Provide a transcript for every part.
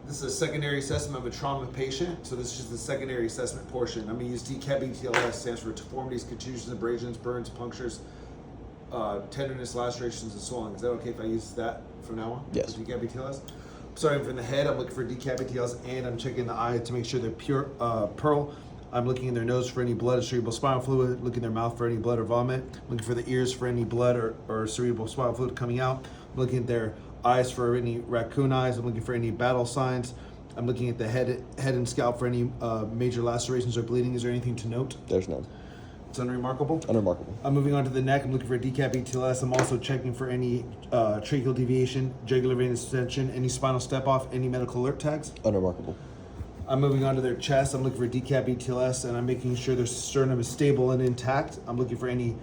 This is a secondary assessment of a trauma patient, so this is just the secondary assessment portion. I'm going to use DCAP-BTLS, stands for deformities, contusions, abrasions, burns, punctures, tenderness, lacerations, and swelling. Is that okay if I use that from now on? Yes. For DCAP-BTLS? Starting from the head, I'm looking for DCAP-BTLS, and I'm checking the eye to make sure they're pure pearl. I'm looking in their nose for any blood or cerebral spinal fluid, looking in their mouth for any blood or vomit, looking for the ears for any blood or cerebral spinal fluid coming out. I'm looking at their eyes for any raccoon eyes. I'm looking for any battle signs. I'm looking at the head and scalp for any major lacerations or bleeding. Is there anything to note? There's none. It's unremarkable? Unremarkable. I'm moving on to the neck. I'm looking for DCAP-BTLS. I'm also checking for any tracheal deviation, jugular vein extension, any spinal step-off, any medical alert tags. Unremarkable. I'm moving on to their chest. I'm looking for DCAP-BTLS, and I'm making sure their sternum is stable and intact. I'm looking for any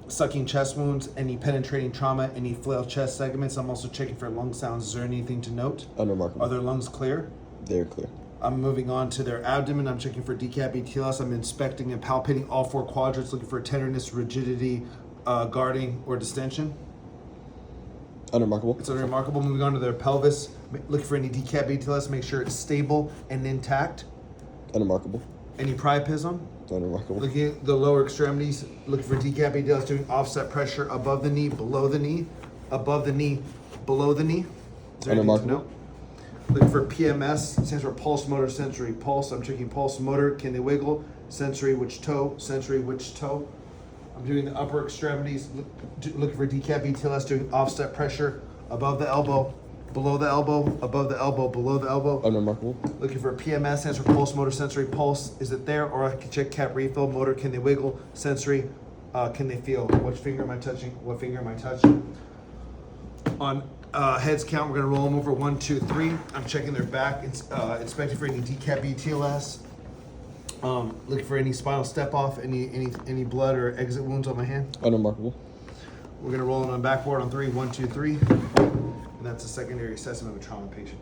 sucking chest wounds, any penetrating trauma, any flail chest segments. I'm also checking for lung sounds. Is there anything to note? Unremarkable. Are their lungs clear? They're clear. I'm moving on to their abdomen. I'm checking for DCAP-BTLS. I'm inspecting and palpating all four quadrants, looking for tenderness, rigidity, guarding, or distension. Unremarkable. It's unremarkable. Moving on to their pelvis, looking for any DCAP-BTLS, make sure it's stable and intact. Unremarkable. Any priapism. Unremarkable. Looking at the lower extremities, looking for DCAP-BTLS, doing offset pressure above the knee, below the knee, above the knee, below the knee. Is there anything to note? Looking for PMS, stands for pulse, motor, sensory. Pulse, I'm checking pulse, motor, can they wiggle? Sensory, which toe? Sensory, which toe? I'm doing the upper extremities, looking for DCAP-BTLS, doing offset pressure above the elbow, below the elbow, above the elbow, below the elbow. Unremarkable. Looking for PMS, stands for pulse, motor, sensory. Pulse, is it there? Or I can check cap refill. Motor, can they wiggle? Sensory, can they feel? Which finger am I touching? What finger am I touching? On heads count, we're gonna roll them over 1, 2, 3. I'm checking their back, inspecting for any DCAP-BTLS. Looking for any spinal step off, any blood or exit wounds on my hand. Unremarkable. We're gonna roll them on backboard on 3, 1, 2, 3. And that's a secondary assessment of a trauma patient.